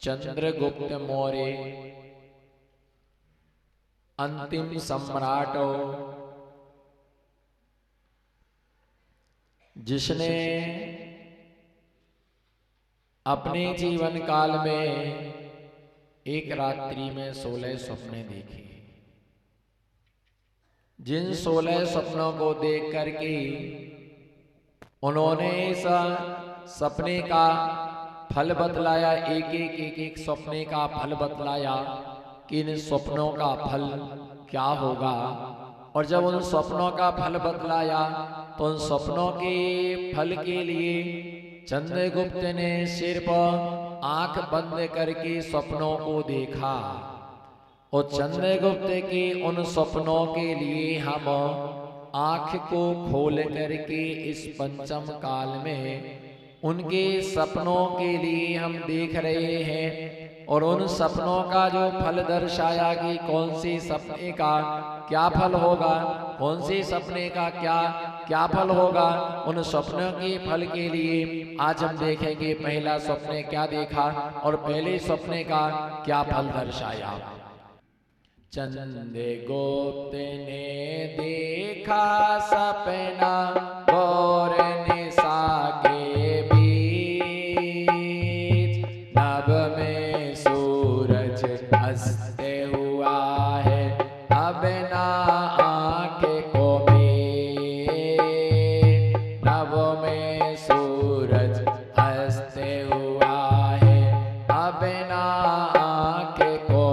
चंद्रगुप्त मौर्य अंतिम सम्राट, जिसने अपने जीवन काल में एक रात्रि में 16 सपने देखे। जिन 16 सपनों को देख करके उन्होंने इस सपने का फल बतलाया, एक सपने का फल बतलाया कि इन सपनों का फल क्या होगा। और जब उन सपनों का फल बतलाया तो उन सपनों के फल के लिए चंद्रगुप्त ने सिर्फ आंख बंद करके सपनों को देखा। और चंद्रगुप्त के उन सपनों के लिए हम आंख को खोल करके इस पंचम काल में उनके सपनों के लिए हम देख रहे हैं। और उन सपनों का जो फल दर्शाया कि कौन सी सपने का क्या फल होगा, कौन सी सपने का क्या फल होगा, उन सपनों के फल के लिए आज हम देखेंगे पहला सपने क्या देखा और पहले सपने का क्या फल दर्शाया। चंद्रगुप्त ने देखा सपना घोर निशा के बीच, नभ में सूरज अस्त हुआ है, अब ना आँख को मीच। नभ में सूरज अस्त हुआ है, अब ना आँख को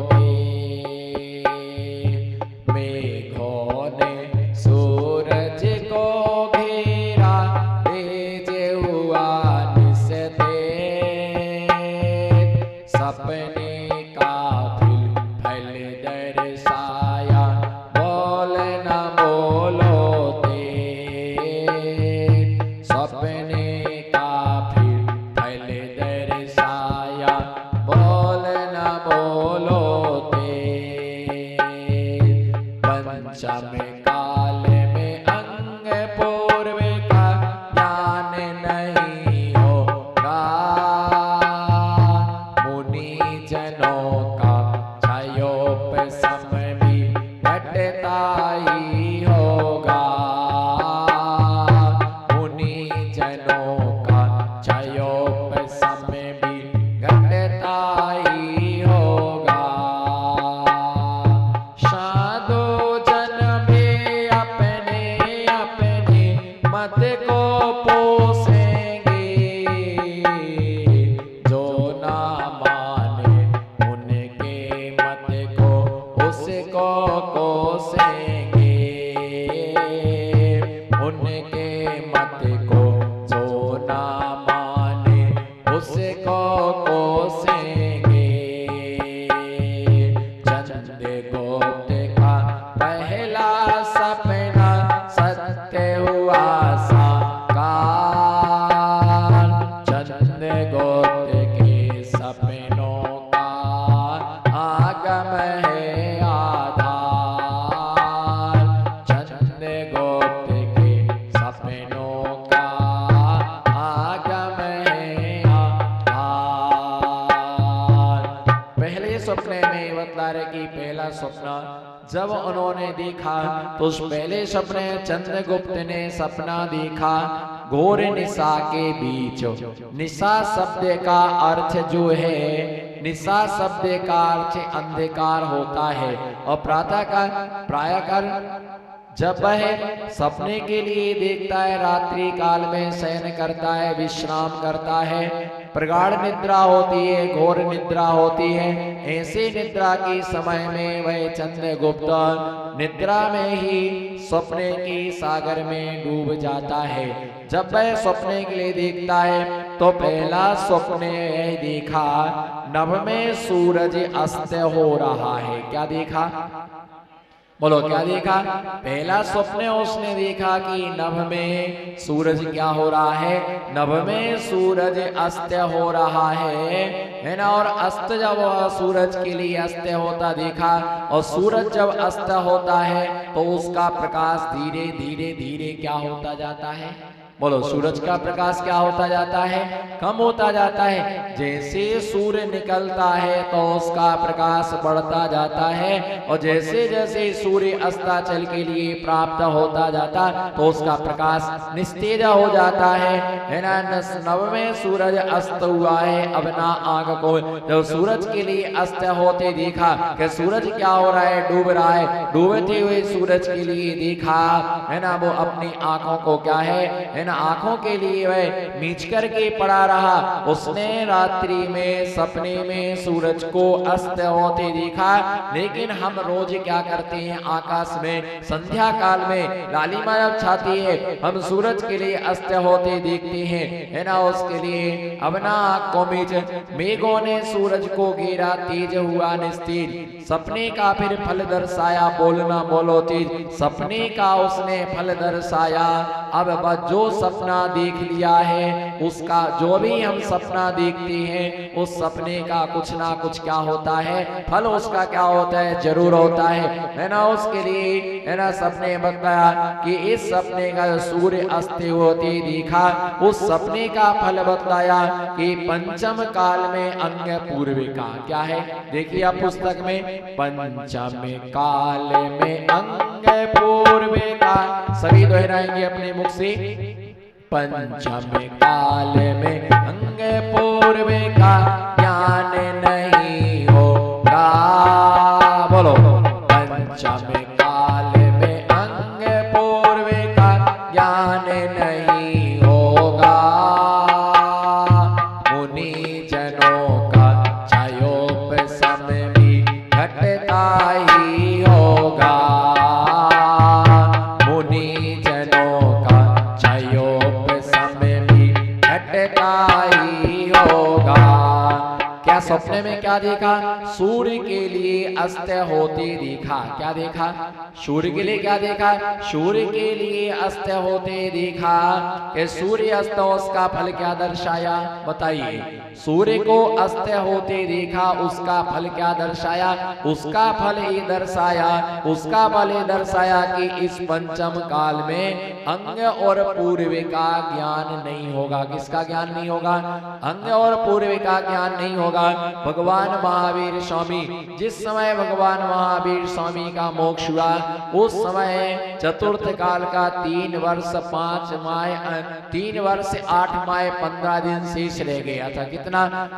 जब उन्होंने देखा तो उस पहले सपने चंद्रगुप्त ने सपना देखा घोर निशा के बीच। निशा शब्द का अर्थ जो है, निशा शब्द का अर्थ अंधकार होता है। और प्रायःकाल जब वह सपने के लिए देखता है, रात्रि काल में शयन करता है, विश्राम करता है, प्रगाढ़ निद्रा होती है, घोर निद्रा होती है। ऐसे निद्रा के समय में वह चंद्रगुप्त निद्रा में ही सपने के सागर में डूब जाता है। जब वह सपने के लिए देखता है तो पहला सपने यह देखा, नभ में सूरज अस्त हो रहा है। क्या देखा? बोलो क्या देखा? पहला स्वप्न उसने देखा कि नभ में सूरज क्या हो रहा है, नभ में सूरज अस्त हो रहा है ना। और अस्त जब सूरज के लिए अस्त होता देखा, और सूरज जब अस्त होता है तो उसका प्रकाश धीरे धीरे धीरे क्या होता जाता है? बोलो सूरज का प्रकाश क्या होता जाता है? कम होता जाता है। जैसे सूर्य निकलता है तो उसका प्रकाश बढ़ता जाता है, और जैसे जैसे सूर्य अस्ताचल के लिए प्राप्त होता जाता तो उसका प्रकाश निस्तेज हो जाता है ना। नभ में सूरज अस्त हुआ है। अब ना आंख को जब सूरज के लिए अस्त होते देखा कि सूरज क्या हो रहा है, डूब रहा है, डूबते हुए सूरज के लिए देखा है ना, वो अपनी आंखों को क्या है ना, आंखों के लिए वह मीच करके पड़ा रहा। उसने रात्रि में सपने में सूरज को अस्त होते देखा। लेकिन हम रोज क्या करते हैं, आकाश में संध्या काल में लालिमा जब छाती है हम सूरज के लिए अस्त होते देखते हैं है ना। उसके लिए अब ना आंखों में मेघों ने सूरज को घेरा, तेज हुआ निस्तेज, सपने का फिर फल दर्शाया, बोलना बोलो तेज, सपने का उसने फल दर्शाया। अब जो सपना देख लिया है उसका, जो भी हम सपना देखते हैं उस सपने का कुछ ना कुछ क्या होता है, फल उसका क्या होता है, जरूर होता है ना। उसके लिए है ना सपने बताया कि इस सपने का सूर्य अस्त होते देखा, उस सपने का फल बतलाया कि पंचम काल में अंग पूर्व का क्या है। देखिए आप पुस्तक में पंचम काल में अंग पूर्व का, सभी दोहराएंगे अपने मुख से। पंचम काल में अंग पूर्व का ज्ञान नहीं होगा। बोलो पंचम काल में अंग पूर्व का ज्ञान नहीं होगा। मुनि जनों का क्षयोपशम भी घटता ही होगा। मुनि जनों का क्षयोपशम भी घटता ही होगा। क्या सपने में क्या देखा? सूर्य के लिए अस्त होते देखा। क्या देखा? सूर्य के लिए क्या देखा? सूर्य के लिए अस्त होते देखा कि सूर्य अस्त, उसका फल क्या दर्शाया बताइए। सूर्य को अस्त होते देखा, उसका फल क्या दर्शाया? उसका फल ये दर्शाया, उसका फल ये दर्शाया कि इस पंचम काल में अंग और पूर्व का ज्ञान नहीं होगा। किसका ज्ञान नहीं होगा? अंग और पूर्व का ज्ञान नहीं होगा। भगवान महावीर स्वामी, जिस समय भगवान महावीर स्वामी का मोक्ष हुआ उस समय चतुर्थ काल का 3 वर्ष 5 माह 3 वर्ष 8 माह 15 दिन शेष रह गया था। कितना?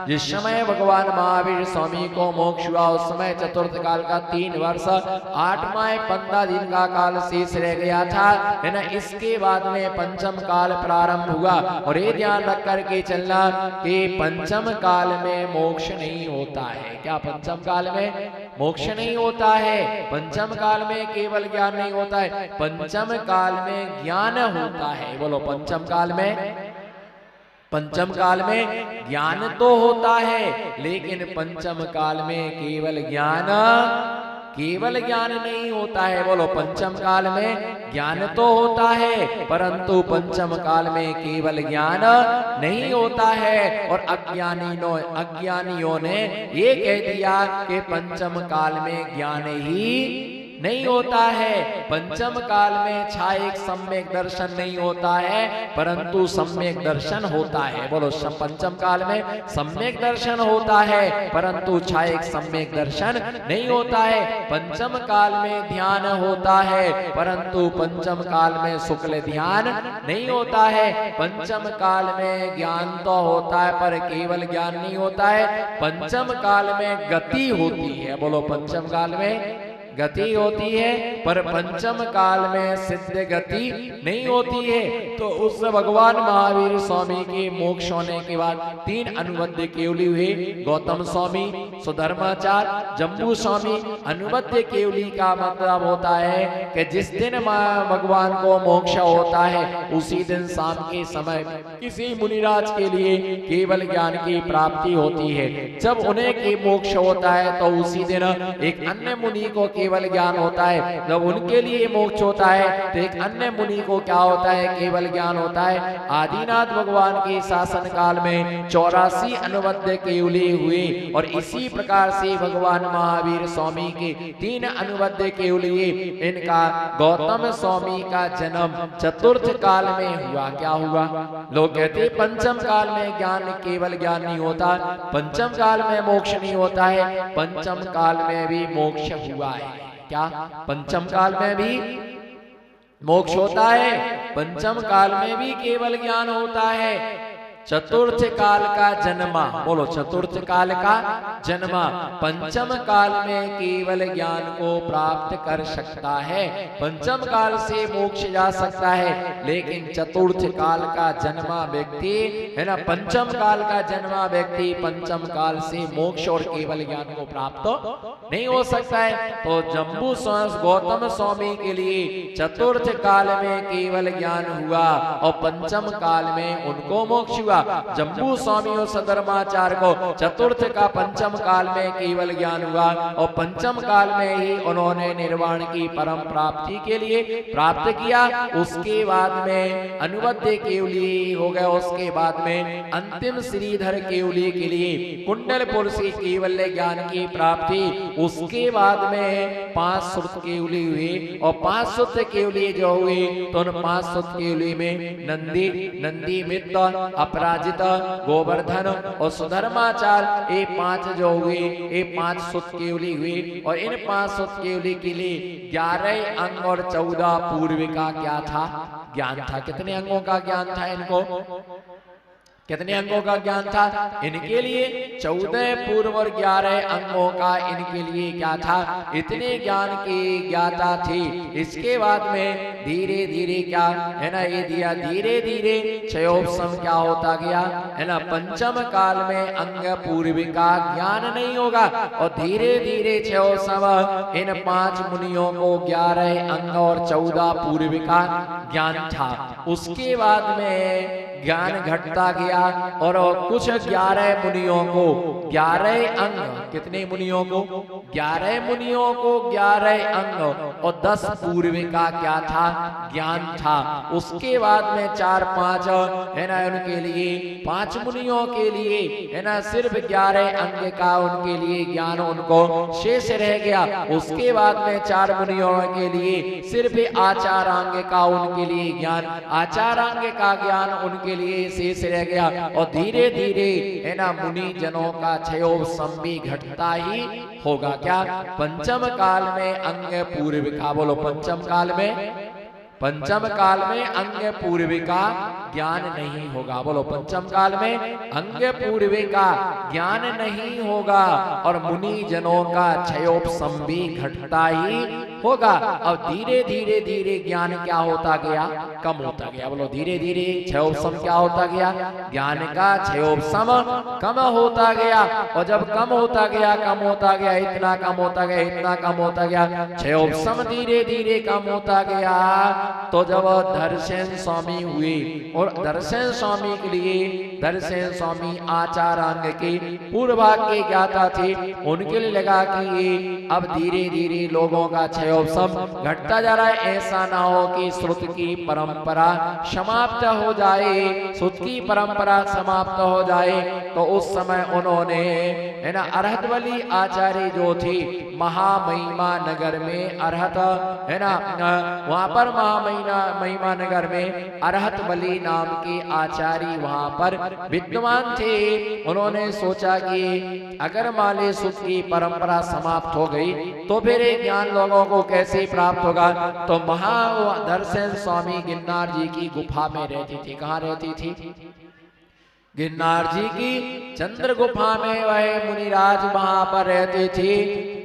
जिस समय भगवान महावीर स्वामी को मोक्ष हुआ उस समय चतुर्थ काल का 3 वर्ष 8 माह 15 दिन का काल शेष रह गया था है ना। इसके बाद में पंचम काल प्रारंभ हुआ। और ये ध्यान रख करके चलना कि पंचम काल में मोक्ष नहीं होता है। क्या पंचम काल में मोक्ष नहीं होता है? पंचम काल में केवल ज्ञान नहीं होता है, पंचम काल में ज्ञान होता है। बोलो पंचम काल में, पंचम काल में ज्ञान तो होता है, लेकिन पंचम काल में केवल ज्ञान नहीं होता है। बोलो पंचम काल में ज्ञान तो होता है परंतु पंचम काल में केवल ज्ञान नहीं होता है। और अज्ञानियों ने ये कह दिया कि पंचम काल में ज्ञान ही नहीं होता है। पंचम काल में छायक सम्यक दर्शन नहीं होता है परंतु सम्यक दर्शन होता है। बोलो पंचम काल में सम्यक दर्शन होता है परंतु छायक सम्यक दर्शन नहीं होता है। पंचम काल में ध्यान होता है परंतु पंचम काल में शुक्ल ध्यान नहीं होता है। पंचम काल में ज्ञान तो होता है पर केवल ज्ञान नहीं होता है। पंचम काल में गति होती है। बोलो पंचम काल में गति होती है पर पंचम काल में सिद्ध गति नहीं होती है। तो उस भगवान महावीर स्वामी के मोक्ष होने के बाद 3 अनुबद्ध केवली हुए, गौतम स्वामी, सुधर्माचार्य, जम्बू स्वामी। अनुबद्ध केवली का मतलब होता है कि जिस दिन भगवान को मोक्ष होता है उसी दिन शाम के समय किसी मुनिराज के लिए केवल ज्ञान की प्राप्ति होती है। जब उन्हें के मोक्ष होता है तो उसी दिन एक अन्य मुनि को केवल ज्ञान होता है। जब उनके लिए मोक्ष होता है तो एक अन्य मुनि को क्या होता है, केवल ज्ञान होता है। आदिनाथ भगवान के शासन काल में 84 अनुबद्ध केवली हुए और इसी प्रकार से भगवान महावीर स्वामी के 3 अनुबद्ध केवलिए, इनका गौतम स्वामी का जन्म चतुर्थ काल में हुआ। क्या हुआ? लोग कहते पंचम काल में ज्ञान, केवल ज्ञान नहीं होता, पंचम काल में मोक्ष नहीं होता है। पंचम काल में भी मोक्ष हुआ है। क्या? पंचम काल में भी मोक्ष होता है, पंचम काल में भी केवल ज्ञान होता है। चतुर्थ काल का जन्मा, बोलो चतुर्थ काल का जन्मा, पंचम काल में केवल ज्ञान को प्राप्त कर सकता है। पंचम काल से मोक्ष जा सकता है, लेकिन चतुर्थ काल का जन्मा व्यक्ति है ना, पंचम काल का जन्मा व्यक्ति पंचम काल से मोक्ष और केवल ज्ञान को प्राप्त नहीं हो सकता है। तो जम्बू गौतम स्वामी के लिए चतुर्थ काल में केवल ज्ञान हुआ और पंचम काल में उनको मोक्ष हुआ। जम्बू स्वामी और सधर्माचार्य को चतुर्थ का पंचम काल में केवल ज्ञान हुआ और पंचम काल में ही उन्होंने निर्वाण की परम प्राप्ति के लिए प्राप्त किया। उसके बाद में अनुबद्ध केवली हो गए, उसके बाद में अंतिम श्रीधर केवली के लिए कुंडलपुर से केवल ज्ञान की प्राप्ति। उसके बाद में 5 श्रुत केवली हुई और 5 श्रुत केवली जो हुई तो उन 5 श्रुत केवली में नंदी मित्र, अपराजित, गोवर्धन और सुधर्माचार, ये 5 जो हुए, ये 5 श्रुत केवली हुई। और इन 5 श्रुत केवली के लिए 11 अंग और 14 पूर्व का क्या था? ज्ञान था। कितने अंगों का ज्ञान था इनको? कितने अंगों का ज्ञान था इनके लिए? 14 पूर्व और 11 अंगों का इनके लिए क्या था? इतने ज्ञान की ज्ञाता थी। इसके बाद में धीरे धीरे क्या है ना, ये दिया धीरे धीरे क्षयोपशम क्या होता गया है ना। पंचम काल में अंग पूर्व का ज्ञान नहीं होगा और धीरे धीरे क्षयोपशम इन 5 मुनियों को 11 अंग और 14 पूर्व का ज्ञान था। उसके बाद में ज्ञान घटता गया और कुछ 11 मुनियों को 11 अंग, कितने मुनियों को? 11 मुनियों को 11 अंग और 10 पूर्व का क्या था? ज्ञान था। उसके बाद में 4-5 है ना उनके लिए, 5 मुनियों के लिए है ना सिर्फ 11 अंग का उनके लिए ज्ञान उनको शेष रह गया। उसके बाद में 4 मुनियों के लिए सिर्फ आचारांग का उनके लिए ज्ञान, आचारांग का ज्ञान उनके लिए शेष रह गया और धीरे धीरे है ना मुनि जनों का क्षयोपशम भी घटता ही होगा। क्या? पंचम काल में अंग पूर्व का, बोलो पंचम काल में, पंचम काल में अंग पूर्व का ज्ञान नहीं होगा। बोलो पंचम काल में अंग पूर्व का ज्ञान नहीं होगा और मुनि जनों का क्षयोपशम भी घटता ही होगा। और धीरे धीरे धीरे ज्ञान क्या होता गया? कम होता गया। बोलो धीरे धीरे क्षयोपशम क्या होता गया? ज्ञान का क्षयोपशम कम होता गया। और जब कम होता गया, कम होता गया, इतना कम होता गया, इतना कम होता गया, क्षयोपशम धीरे धीरे कम होता गया। तो जब दर्शन स्वामी हुए और दर्शन स्वामी के लिए, दर्शन स्वामी आचारांग के पूर्व भाग के ज्ञाता थे, उनके लिए लगा कि ये अब धीरे धीरे लोगों का क्षयोपशम घटता जा रहा है। ऐसा ना हो कि श्रुत की परंपरा समाप्त हो जाए, श्रुत की परंपरा समाप्त हो जाए। तो उस समय उन्होंने है ना अरहतवली आचार्य जो थी महामहिमा नगर में, अरहत है ना वहां पर महिमा नगर में अरहतवली नाम के आचार्य वहां पर विद्यमान थे। उन्होंने सोचा कि अगर माले सुख की परंपरा समाप्त हो गई तो फिर ज्ञान लोगों को कैसे प्राप्त होगा। तो महादर्शन स्वामी गिरनार जी की गुफा में रहती थी। कहाँ रहती थी? गिरनार जी की चंद्र गुफा में वह मुनिराज वहां पर रहते थे।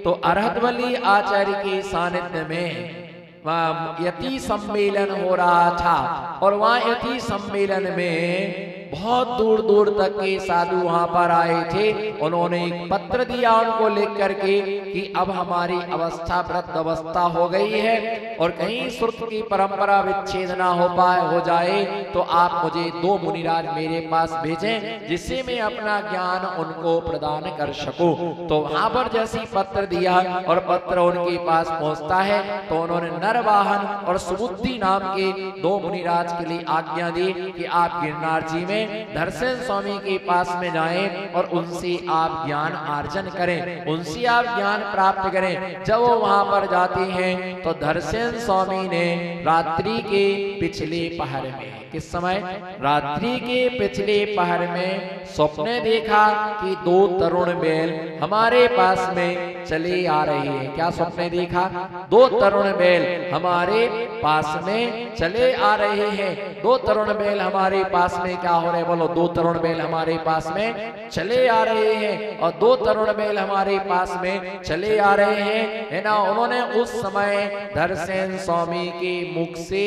तो अरहतवली आचार्य के सानिध्य में वहाँ यति सम्मेलन हो रहा था और वहाँ यति सम्मेलन में बहुत दूर दूर तक के साधु वहां पर आए थे। उन्होंने एक पत्र दिया उनको लिख करके कि अब हमारी अवस्था वृद्ध अवस्था हो गई है और कहीं श्रुत की परंपरा विच्छेद ना हो जाए तो आप मुझे 2 मुनिराज मेरे पास भेजें जिससे मैं अपना ज्ञान उनको प्रदान कर सकूं। तो वहां पर जैसी पत्र दिया और पत्र उनके पास पहुंचता है तो उन्होंने नरवाहन और सुबुद्धि नाम के 2 मुनिराज के लिए आज्ञा दी कि आप गिरनार जी में धरसेन स्वामी के पास में जाएं और उनसे आप ज्ञान आर्जन करें, उनसे आप ज्ञान प्राप्त करें। जब वो वहां पर जाते हैं तो धरसेन स्वामी ने रात्रि के पिछले पहर में, किस समय, रात्रि के पिछले पहर में स्वप्न देखा कि 2 तरुण बैल हमारे पास में चले आ रहे हैं। क्या स्वप्न देखा? 2 तरुण बैल हमारे पास में चले आ रहे हैं। 2 तरुण बैल हमारे पास में क्या हो रहे? बोलो, 2 तरुण बैल हमारे पास में चले आ रहे हैं और 2 तरुण बैल हमारे पास में चले आ रहे हैं, है ना। उन्होंने उस समय धरसेन स्वामी के मुख से,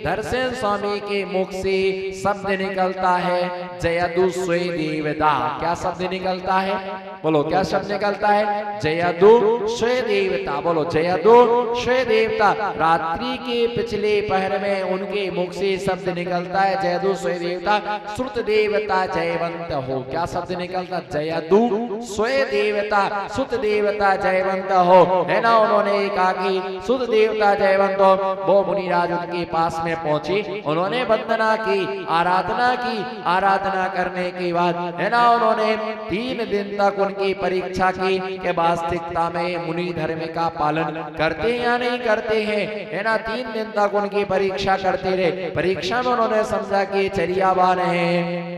धरसेन स्वामी के मुख से शब्द निकलता है जयदु स्वे देवता। क्या शब्द निकलता है? बोलो, क्या शब्द निकलता है? जयदु स्वे देवता। बोलो, जयदु स्वे देवता। रात्रि के पिछले पहर में उनके मुख से शब्द निकलता है जयदु स्वे देवता, श्रुत देवता जयवंत हो। क्या शब्द निकलता? जयदु स्वे देवता, सुत देवता जयवंत हो, है ना। उन्होंने कहा कि सुत देवता जयवंत हो। वो मुनिराज उनके पास में पहुंचे, उन्होंने वंदना की, आराधना की। आराधना करने के बाद, है ना, उन्होंने 3 दिन तक उनकी परीक्षा की कि वास्तविकता में मुनि धर्म का पालन करते हैं या नहीं करते हैं, है ना। 3 दिन तक उनकी परीक्षा करते रहे। परीक्षा में उन्होंने समझा कि चर्यावान है,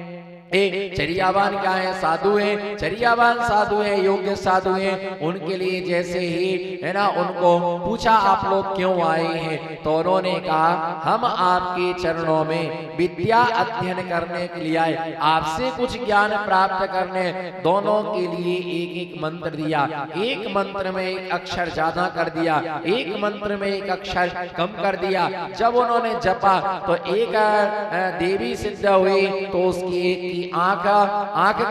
चर्यावान क्या है? साधु हैं। चर्यावान साधु हैं, योग्य साधु हैं। उनके लिए जैसे ही, है ना, उनको पूछा आप लोग क्यों आए हैं, तो उन्होंने कहा हम आपके चरणों में विद्या अध्ययन करने के लिए आए, आपसे कुछ ज्ञान प्राप्त करने। दोनों के लिए एक एक मंत्र दिया। एक मंत्र में एक अक्षर ज्यादा कर दिया, एक मंत्र में एक अक्षर कम कर दिया। जब उन्होंने जपा तो एक देवी सिद्ध हुई, तो उसकी एक आंख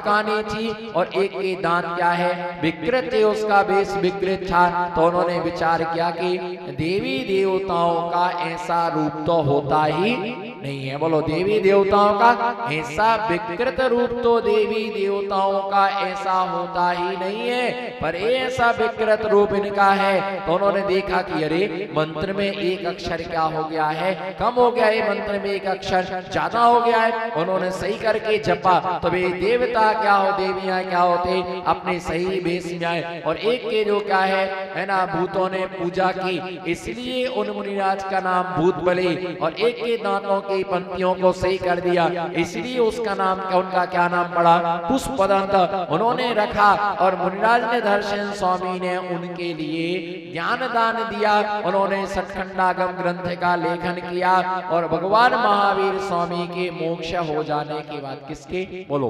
कानी थी और एक के दांत क्या है? विकृत थे, उसका बेस विकृत था। तो उन्होंने विचार किया कि देवी देवताओं का ऐसा रूप तो होता ही नहीं है। बोलो, देवी देवताओं का ऐसा विकृत रूप तो देवी देवताओं का ऐसा होता ही नहीं है, पर ऐसा विकृत रूप इनका है। तो उन्होंने देखा कि अरे मंत्र में एक अक्षर क्या हो गया है? कम हो गया है, मंत्र में एक अक्षर ज्यादा हो गया है। उन्होंने सही करके जपा तो वे देवता क्या हो, देवियां क्या होते, अपने सही बेस में आए। और एक के जो क्या है ना, भूतों ने पूजा की, इसलिए उन मुनिराज का नाम भूत बलि। और एक के दांतों की पंक्तियों को सही कर दिया, इसलिए उसका नाम, उनका क्या नाम पड़ा? पुष्पदंत उन्होंने रखा। और मुनिराज ने, धरसेन स्वामी ने उनके लिए ज्ञान दान दिया। उन्होंने सतखंडागम ग्रंथ का लेखन किया और भगवान महावीर स्वामी के मोक्ष हो जाने के बाद, किसके? बोलो,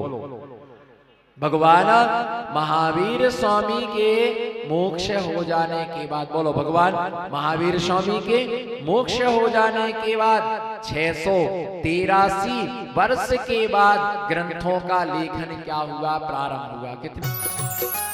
भगवान महावीर स्वामी के मोक्ष हो जाने के बाद, बोलो, भगवान महावीर स्वामी के मोक्ष हो जाने के बाद 683 वर्ष के बाद ग्रंथों का लेखन क्या हुआ? प्रारंभ हुआ। कितने